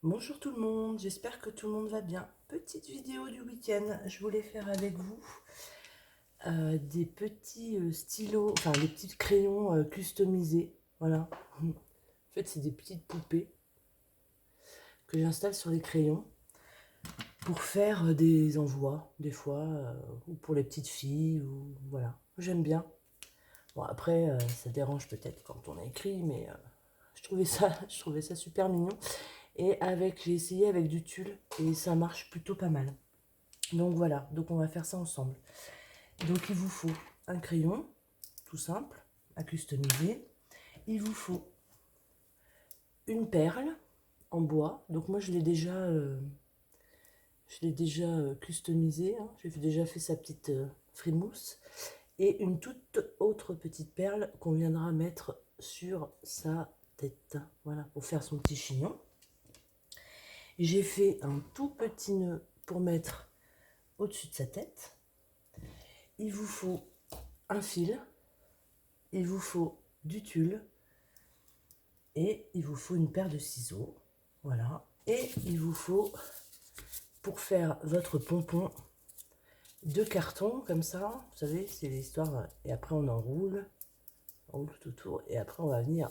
Bonjour tout le monde, j'espère que tout le monde va bien. Petite vidéo du week-end, je voulais faire avec vous des petits stylos, enfin des petits crayons customisés, voilà. En fait c'est des petites poupées que j'installe sur les crayons pour faire des envois, des fois, ou pour les petites filles, ou voilà, j'aime bien. Bon après ça dérange peut-être quand on écrit, mais je trouvais ça super mignon. Et j'ai essayé avec du tulle et ça marche plutôt pas mal. Donc voilà, donc on va faire ça ensemble. Donc il vous faut un crayon, tout simple, à customiser. Il vous faut une perle en bois. Donc moi je l'ai déjà customisé. Hein. J'ai déjà fait sa petite frimousse. Et une toute autre petite perle qu'on viendra mettre sur sa tête. Voilà, pour faire son petit chignon. J'ai fait un tout petit nœud pour mettre au-dessus de sa tête. Il vous faut un fil, il vous faut du tulle et il vous faut une paire de ciseaux. Voilà. Et il vous faut, pour faire votre pompon, deux cartons comme ça. Vous savez, c'est l'histoire. Et après, on roule tout autour. Et après, on va venir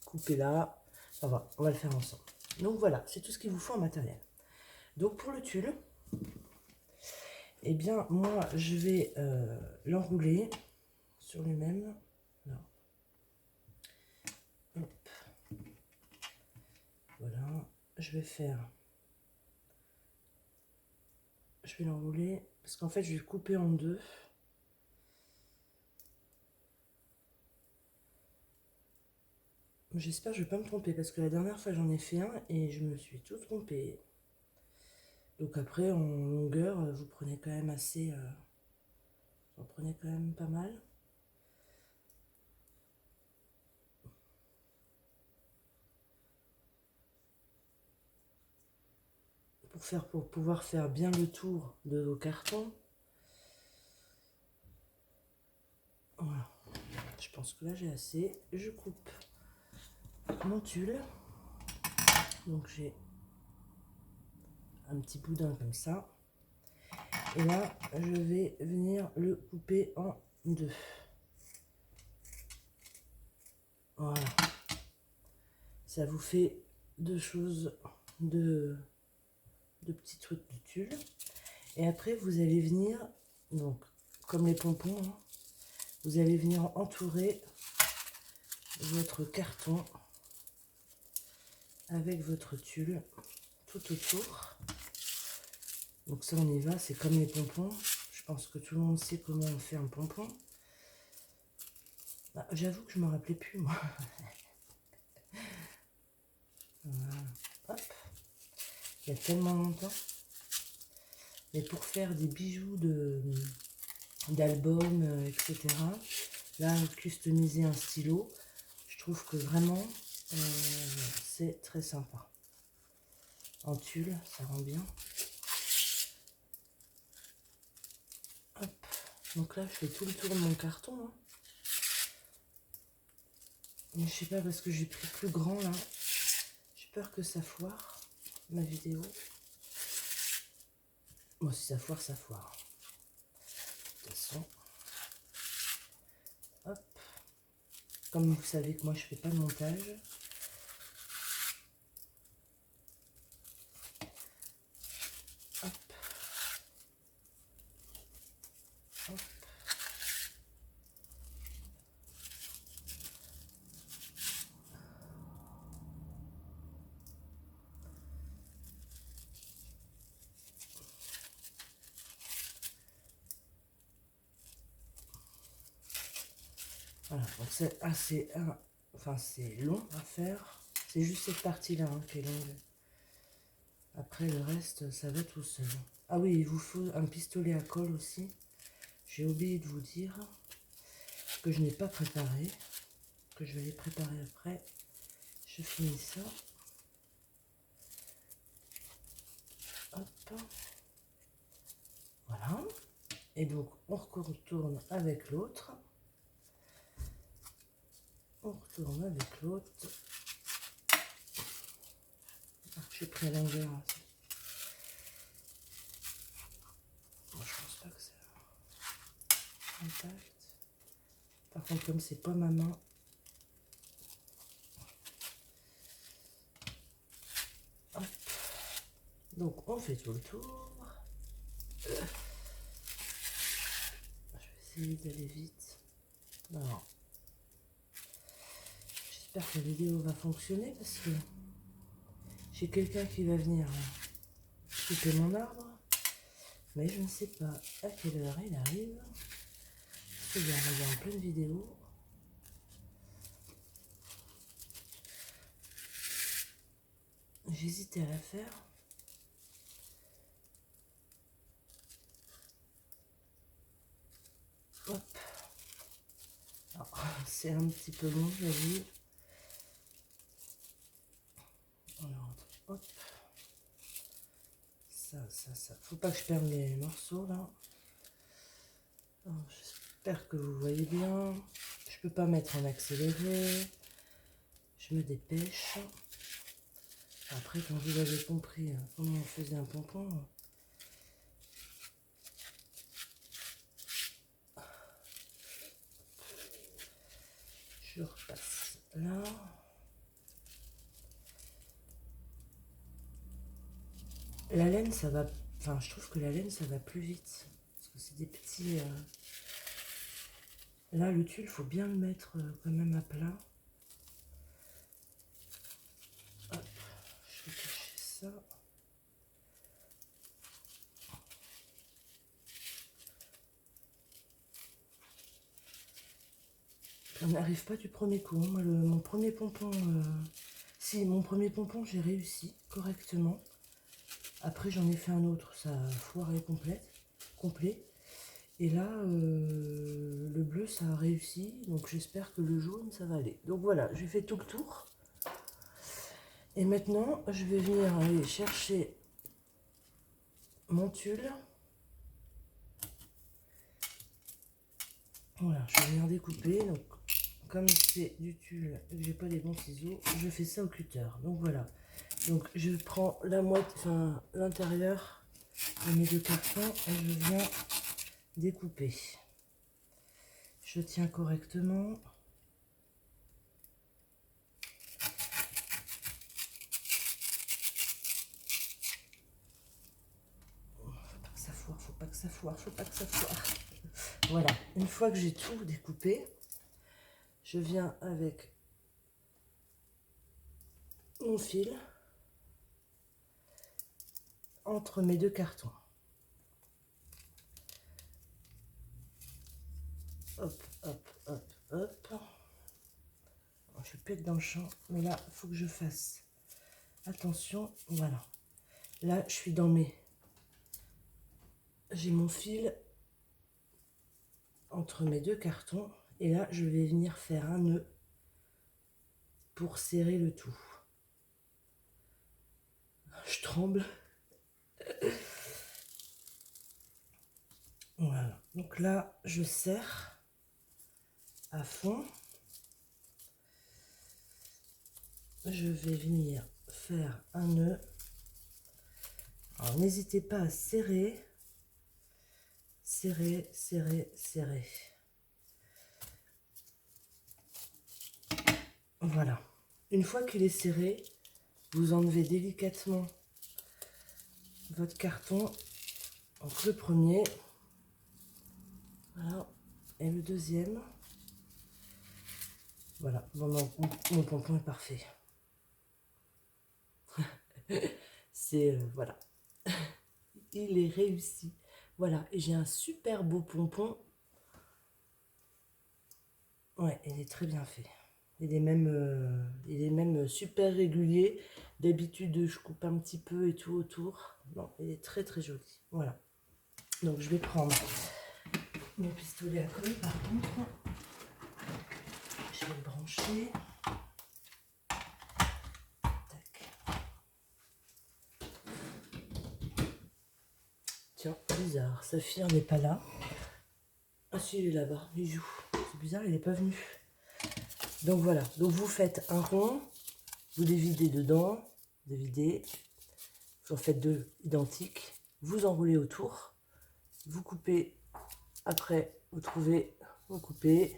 couper là. Enfin, on va le faire ensemble. Donc voilà, c'est tout ce qu'il vous faut en matériel. Donc pour le tulle, eh bien, moi, je vais l'enrouler sur lui-même. Là. Hop. Voilà. Je vais l'enrouler parce qu'en fait, je vais le couper en deux. J'espère que je ne vais pas me tromper parce que la dernière fois, j'en ai fait un et je me suis tout trompée. Donc après, en longueur, vous prenez quand même vous prenez quand même pas mal. Pour pouvoir faire bien le tour de vos cartons. Voilà. Je pense que là, j'ai assez. Je coupe mon tulle. Donc j'ai un petit boudin comme ça. Et là, je vais venir le couper en deux. Voilà. Ça vous fait deux choses, deux petits trucs de tulle. Et après, vous allez venir, donc comme les pompons, hein, vous allez venir entourer votre carton avec votre tulle tout autour. Donc ça, on y va, c'est comme les pompons. Je pense que tout le monde sait comment on fait un pompon. Bah, j'avoue que je ne me rappelais plus, moi. Voilà. Hop. Il y a tellement longtemps. Mais pour faire des bijoux d'albums, etc., là, customiser un stylo, je trouve que vraiment, c'est très sympa. En tulle, ça rend bien. Hop. Donc là, je fais tout le tour de mon carton. Hein. Mais je sais pas, parce que j'ai pris plus grand, là. J'ai peur que ça foire, ma vidéo. Bon, si ça foire, ça foire. De toute façon. Hop. Comme vous savez que moi, je fais pas de montage. Hop. Hop. Voilà, donc c'est assez, enfin c'est long à faire. C'est juste cette partie-là hein, qui est longue. Après le reste, ça va tout seul. Ah oui, il vous faut un pistolet à colle aussi. J'ai oublié de vous dire que je n'ai pas préparé, que je vais les préparer après. Je finis ça. Hop. Voilà. Et donc on retourne avec l'autre. On retourne avec l'autre. J'ai pris à l'envers. Hein. Bon, je pense pas que c'est intact. Par contre, comme c'est pas ma main, hop. Donc on fait tout le tour. Je vais essayer d'aller vite. Alors, j'espère que la vidéo va fonctionner parce que j'ai quelqu'un qui va venir couper mon arbre, mais je ne sais pas à quelle heure il arrive. Il va arriver en pleine vidéo. J'hésitais à la faire. Hop. C'est un petit peu long, j'avoue. Alors, hop. Ça. Faut pas que je perde les morceaux là. J'espère que vous voyez bien. Je peux pas mettre en accéléré. Je me dépêche. Après, quand vous avez compris comment on faisait un pompon, je repasse là. La laine, ça va... Enfin, je trouve que la laine, ça va plus vite. Parce que c'est des petits... Là, le tulle, il faut bien le mettre quand même à plat. Hop, je vais cacher ça. On n'arrive pas du premier coup. Moi, mon premier pompon... Si, mon premier pompon, j'ai réussi correctement. Après, j'en ai fait un autre. Ça a foiré complet. Et là, le bleu, ça a réussi. Donc, j'espère que le jaune, ça va aller. Donc, voilà, j'ai fait tout le tour. Et maintenant, je vais venir aller chercher mon tulle. Voilà, je vais venir découper. Donc, comme c'est du tulle et que j'ai pas les bons ciseaux, je fais ça au cutter. Donc, voilà. Donc, je prends la moitié, enfin, l'intérieur de mes deux cartons et je viens découper. Je tiens correctement. Faut pas que ça foire. Voilà, une fois que j'ai tout découpé, je viens avec mon fil entre mes deux cartons. Hop. Je pète dans le champ, mais là, il faut que je fasse attention. Voilà. Là, je suis dans mes... J'ai mon fil entre mes deux cartons. Et là, je vais venir faire un nœud pour serrer le tout. Je tremble. Voilà. Donc là, je serre à fond. Je vais venir faire un nœud. Alors, n'hésitez pas à serrer. Serrer. Voilà. Une fois qu'il est serré, vous enlevez délicatement votre carton. Donc le premier, voilà, et le deuxième. Voilà, bon, mon pompon est parfait. C'est, voilà, il est réussi. Voilà, et j'ai un super beau pompon. Ouais, il est très bien fait. Il est même super régulier. D'habitude, je coupe un petit peu et tout autour. Non, il est très très joli. Voilà. Donc, je vais prendre mon pistolet à colle, par contre. Je vais le brancher. Tac. Tiens, bizarre. Saphir n'est pas là. Ah si, il est là-bas. Il joue. C'est bizarre, il n'est pas venu. Donc voilà. Donc vous faites un rond. Vous les videz dedans. de vider. Vous en faites 2 identiques. Vous enroulez autour. Vous coupez. Après, vous trouvez, vous coupez.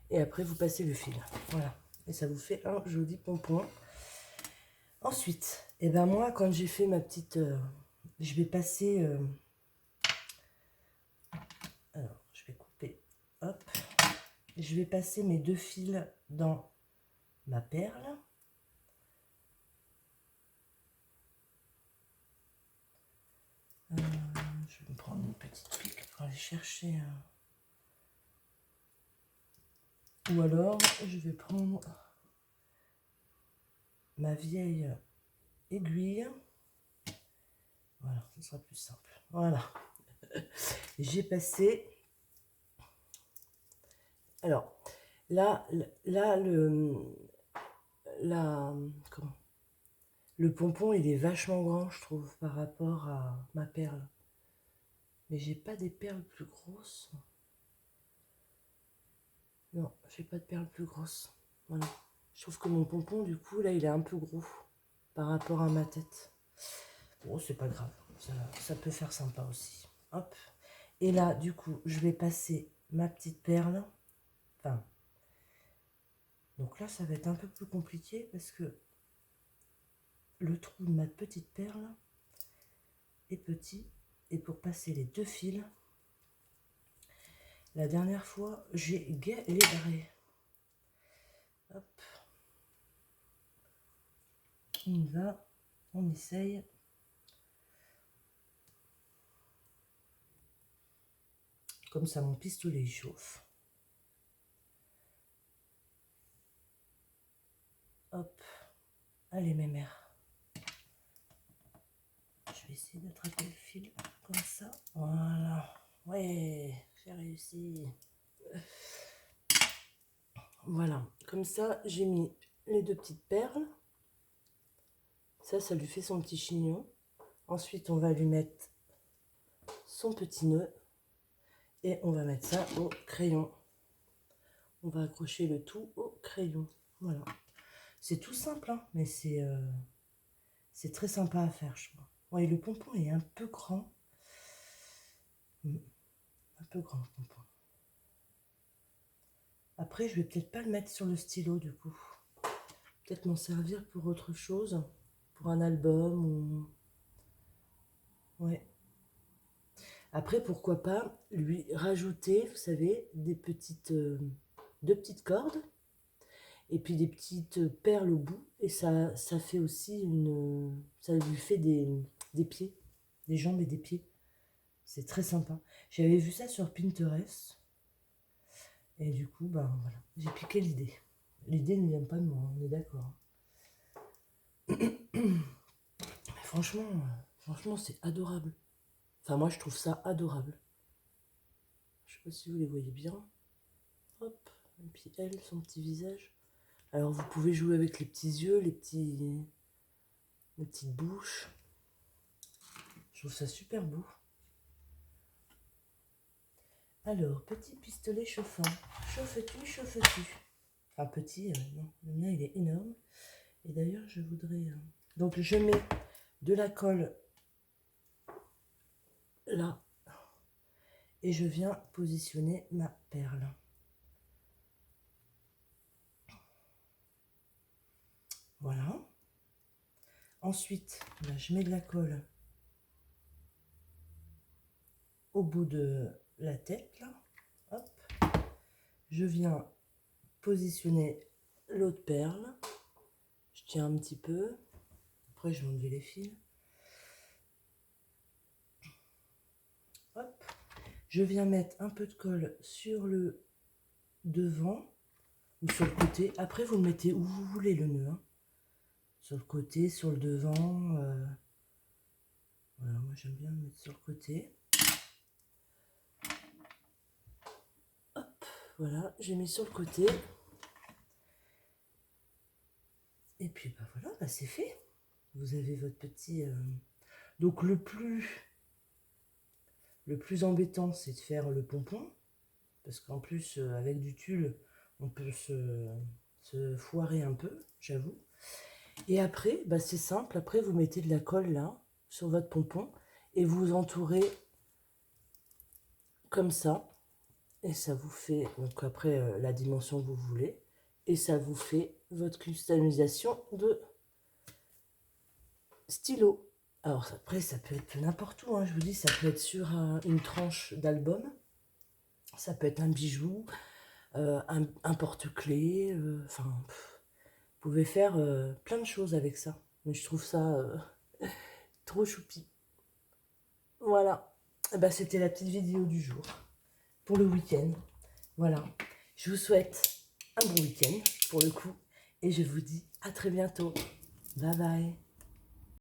Et après, vous passez le fil. Voilà. Et ça vous fait un joli pompon. Ensuite, et ben moi, quand j'ai fait ma petite... je vais passer... alors, je vais couper. Hop. Je vais passer mes 2 fils dans ma perle. Je vais me prendre une petite pique pour aller chercher... Ou alors, je vais prendre ma vieille aiguille. Voilà, ce sera plus simple. Voilà. J'ai passé... Alors, là comment, le pompon, il est vachement grand, je trouve, par rapport à ma perle. Mais j'ai pas des perles plus grosses. Non, j'ai pas de perles plus grosses. Voilà. Je trouve que mon pompon, du coup, là, il est un peu gros par rapport à ma tête. Bon, c'est pas grave. Ça peut faire sympa aussi. Hop. Et là, du coup, je vais passer ma petite perle. Enfin, donc là, ça va être un peu plus compliqué parce que le trou de ma petite perle est petit. Et pour passer les 2 fils, la dernière fois, j'ai galéré. Hop. On y va. On essaye. Comme ça, mon pistolet il chauffe. Hop. Allez, mes mères. Je vais essayer d'attraper le fil comme ça. Voilà. Ouais, j'ai réussi. Voilà. Comme ça, j'ai mis les 2 petites perles. Ça lui fait son petit chignon. Ensuite, on va lui mettre son petit nœud. Et on va mettre ça au crayon. On va accrocher le tout au crayon. Voilà. C'est tout simple, hein, mais c'est très sympa à faire, je crois. Ouais, le pompon est un peu grand. Un peu grand, le pompon. Après, je vais peut-être pas le mettre sur le stylo, du coup. Peut-être m'en servir pour autre chose. Pour un album ou... Ouais. Après, pourquoi pas lui rajouter, vous savez, des petites... 2 petites cordes. Et puis des petites perles au bout. Et ça fait aussi une... Ça lui fait des pieds. Des jambes et des pieds. C'est très sympa. J'avais vu ça sur Pinterest. Et du coup, ben voilà, j'ai piqué l'idée. L'idée ne vient pas de moi, on est d'accord. Franchement, c'est adorable. Enfin, moi, je trouve ça adorable. Je sais pas si vous les voyez bien. Hop. Et puis elle, son petit visage. Alors, vous pouvez jouer avec les petits yeux, les petites bouches. Je trouve ça super beau. Alors, petit pistolet chauffant. Chauffes-tu, chauffes-tu? Enfin, petit, non. Le mien, il est énorme. Et d'ailleurs, je voudrais... Donc, je mets de la colle là. Et je viens positionner ma perle. Voilà. Ensuite, là, je mets de la colle au bout de la tête, là. Hop. Je viens positionner l'autre perle. Je tiens un petit peu. Après, je vais enlever les fils. Hop. Je viens mettre un peu de colle sur le devant ou sur le côté. Après, vous le mettez où vous voulez, le nœud. Hein. Sur le côté, sur le devant. Voilà, moi, j'aime bien le mettre sur le côté. Hop, voilà, j'ai mis sur le côté. Et puis, bah voilà, bah c'est fait. Vous avez votre petit... Donc, le plus embêtant, c'est de faire le pompon. Parce qu'en plus, avec du tulle, on peut se foirer un peu, j'avoue. Et après, bah, c'est simple, après vous mettez de la colle là, sur votre pompon, et vous entourez comme ça, et ça vous fait, donc après la dimension que vous voulez, et ça vous fait votre customisation de stylo. Alors après, ça peut être n'importe où, hein, je vous dis, ça peut être sur une tranche d'album, ça peut être un bijou, un porte-clés, enfin, vous pouvez faire plein de choses avec ça. Mais je trouve ça trop choupi. Voilà, eh ben, c'était la petite vidéo du jour pour le week-end. Voilà, je vous souhaite un bon week-end pour le coup et je vous dis à très bientôt. Bye bye.